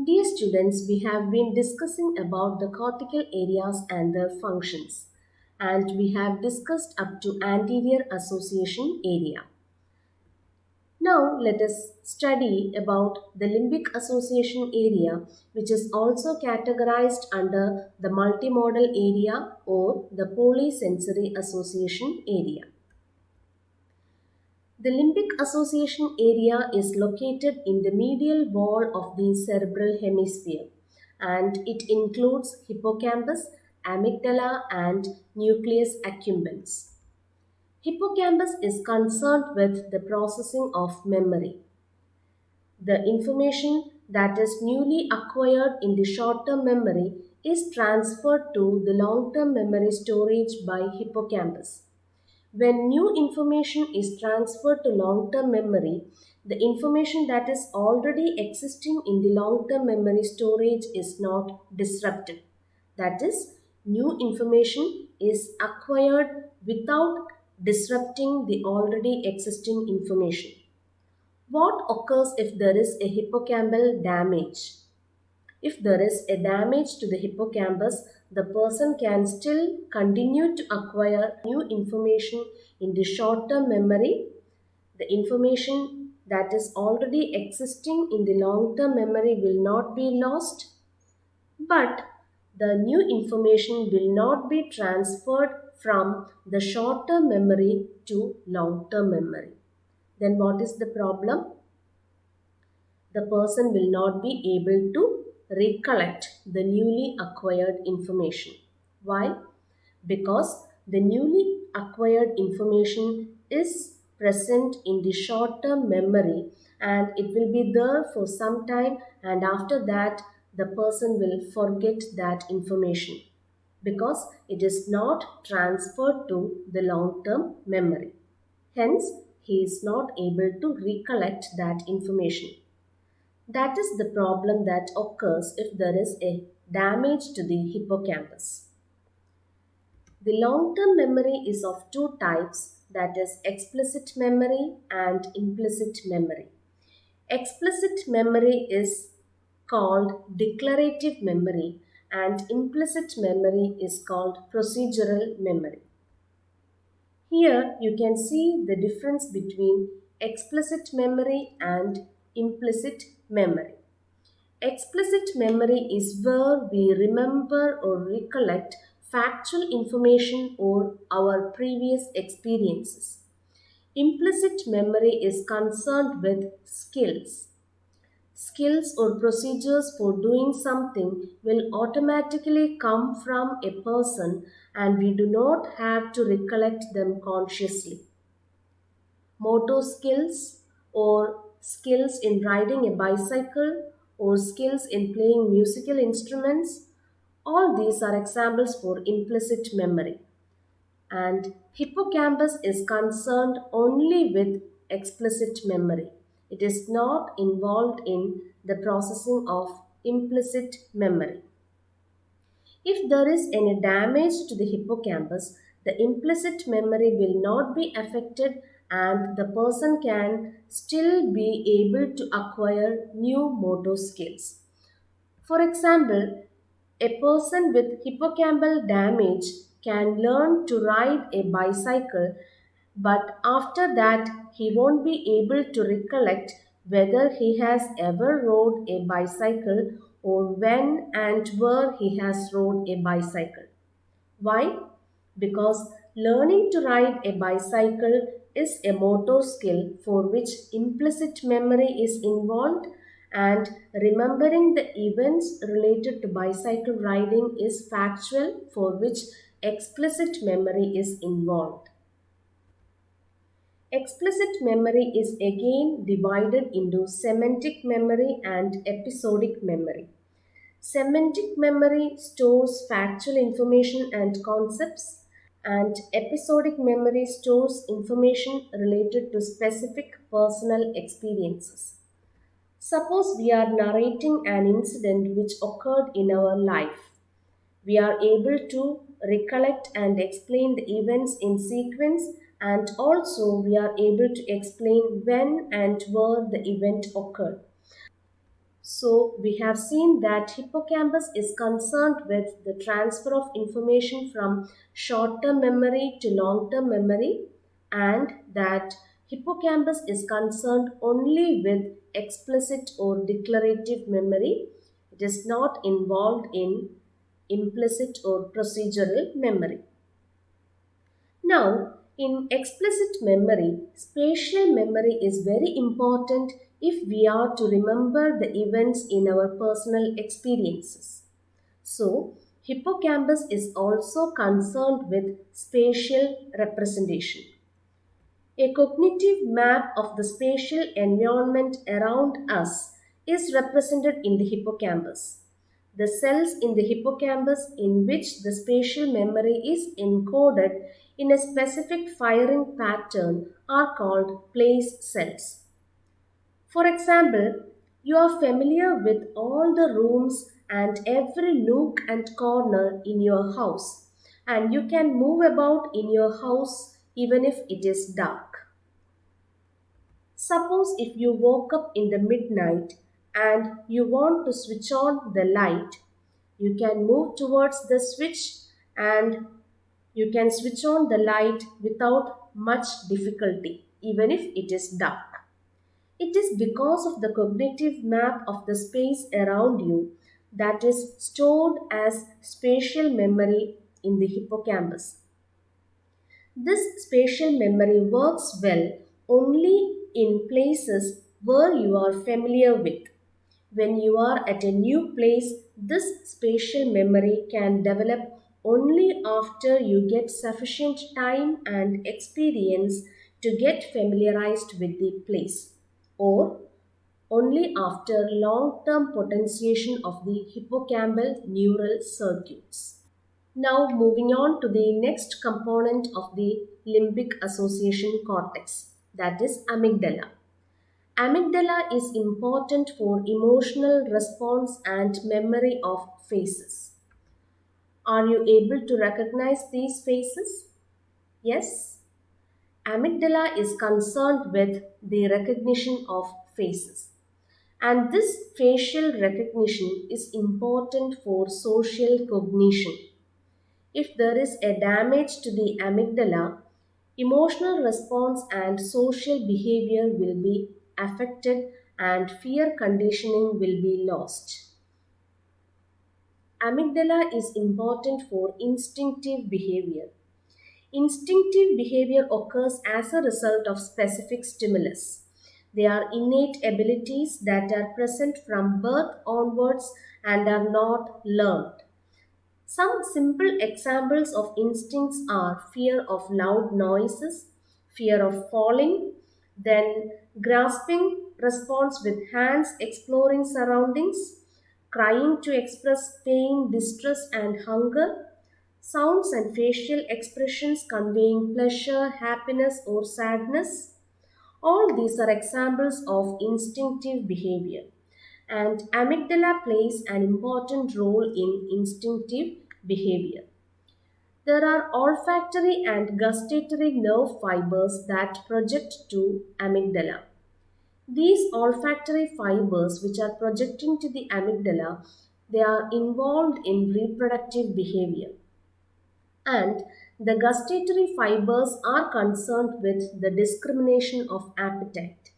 Dear students, we have been discussing about the cortical areas and their functions, and we have discussed up to anterior association area. Now let us study about the limbic association area, which is also categorized under the multimodal area or the polysensory association area. The limbic association area is located in the medial wall of the cerebral hemisphere, and it includes hippocampus, amygdala, and nucleus accumbens. Hippocampus is concerned with the processing of memory. The information that is newly acquired in the short term memory is transferred to the long term memory storage by hippocampus. When new information is transferred to long term memory, the information that is already existing in the long term memory storage is not disrupted. That is, new information is acquired without disrupting the already existing information. What occurs if there is a hippocampal damage? If there is a damage to the hippocampus, the person can still continue to acquire new information in the short term memory. The information that is already existing in the long term memory will not be lost, but the new information will not be transferred from the short term memory to long term memory. Then, what is the problem? The person will not be able to recollect the newly acquired information. Why? Because the newly acquired information is present in the short term memory and it will be there for some time, and after that, the person will forget that information because it is not transferred to the long term memory. Hence, he is not able to recollect that information. That is the problem that occurs if there is a damage to the hippocampus. The long term memory is of two types, that is, explicit memory and implicit memory. Explicit memory is called declarative memory, and implicit memory is called procedural memory. Here you can see the difference between explicit memory and implicit memory. Explicit memory is where we remember or recollect factual information or our previous experiences. Implicit memory is concerned with skills. Skills or procedures for doing something will automatically come from a person and we do not have to recollect them consciously. Motor skills or skills in riding a bicycle or skills in playing musical instruments, all these are examples for implicit memory. And hippocampus is concerned only with explicit memory. It is not involved in the processing of implicit memory. If there is any damage to the hippocampus, the implicit memory will not be affected and the person can still be able to acquire new motor skills. For example, a person with hippocampal damage can learn to ride a bicycle, but after that, he won't be able to recollect whether he has ever rode a bicycle or when and where he has rode a bicycle. Why? Because learning to ride a bicycle is a motor skill for which implicit memory is involved, and remembering the events related to bicycle riding is factual for which explicit memory is involved. Explicit memory is again divided into semantic memory and episodic memory. Semantic memory stores factual information and concepts, and episodic memory stores information related to specific personal experiences. Suppose we are narrating an incident which occurred in our life. We are able to recollect and explain the events in sequence, and also we are able to explain when and where the event occurred. So we have seen that hippocampus is concerned with the transfer of information from short-term memory to long-term memory, and that hippocampus is concerned only with explicit or declarative memory. It is not involved in implicit or procedural memory. Now, in explicit memory, spatial memory is very important if we are to remember the events in our personal experiences. So, hippocampus is also concerned with spatial representation. A cognitive map of the spatial environment around us is represented in the hippocampus. The cells in the hippocampus in which the spatial memory is encoded in a specific firing pattern are called place cells. For example, you are familiar with all the rooms and every nook and corner in your house, and you can move about in your house even if it is dark. Suppose if you woke up in the midnight and you want to switch on the light, you can move towards the switch and you can switch on the light without much difficulty, even if it is dark. It is because of the cognitive map of the space around you that is stored as spatial memory in the hippocampus. This spatial memory works well only in places where you are familiar with. When you are at a new place, this spatial memory can develop only after you get sufficient time and experience to get familiarized with the place, or only after long term potentiation of the hippocampal neural circuits. Now, moving on to the next component of the limbic association cortex, that is amygdala. Amygdala is important for emotional response and memory of faces. Are you able to recognize these faces? Yes. Amygdala is concerned with the recognition of faces. And this facial recognition is important for social cognition. If there is a damage to the amygdala, emotional response and social behavior will be affected and fear conditioning will be lost. Amygdala is important for instinctive behavior. Instinctive behavior occurs as a result of specific stimulus. They are innate abilities that are present from birth onwards and are not learned. Some simple examples of instincts are fear of loud noises, fear of falling, then grasping response with hands exploring surroundings, crying to express pain, distress, and hunger, sounds and facial expressions conveying pleasure, happiness, or sadness. All these are examples of instinctive behavior, and amygdala plays an important role in instinctive behavior. There are olfactory and gustatory nerve fibers that project to amygdala. These olfactory fibers, which are projecting to the amygdala, they are involved in reproductive behavior. And the gustatory fibers are concerned with the discrimination of appetite.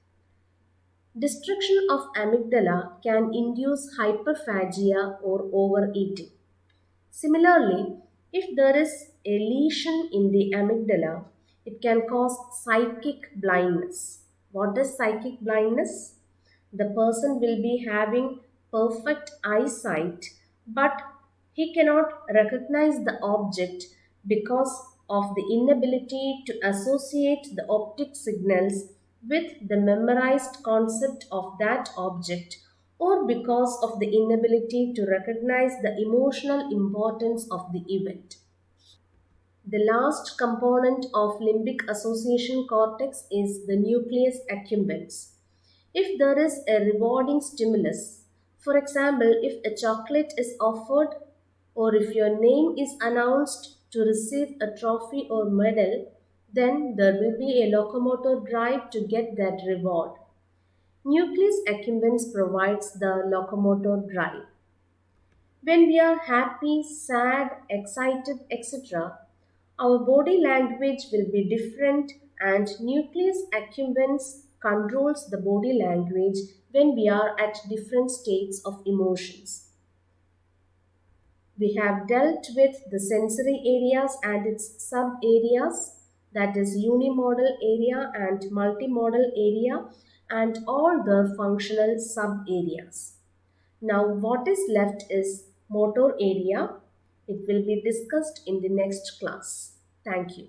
Destruction of amygdala can induce hyperphagia or overeating. Similarly, if there is a lesion in the amygdala, it can cause psychic blindness. What is psychic blindness? The person will be having perfect eyesight, but he cannot recognize the object because of the inability to associate the optic signals with the memorized concept of that object, or because of the inability to recognize the emotional importance of the event. The last component of limbic association cortex is the nucleus accumbens. If there is a rewarding stimulus, for example, if a chocolate is offered or if your name is announced to receive a trophy or medal, then there will be a locomotor drive to get that reward. Nucleus accumbens provides the locomotor drive. When we are happy, sad, excited, etc., our body language will be different, and nucleus accumbens controls the body language when we are at different states of emotions. We have dealt with the sensory areas and its sub areas, that is unimodal area and multimodal area, and all the functional sub areas. Now, what is left is motor area. It will be discussed in the next class. Thank you.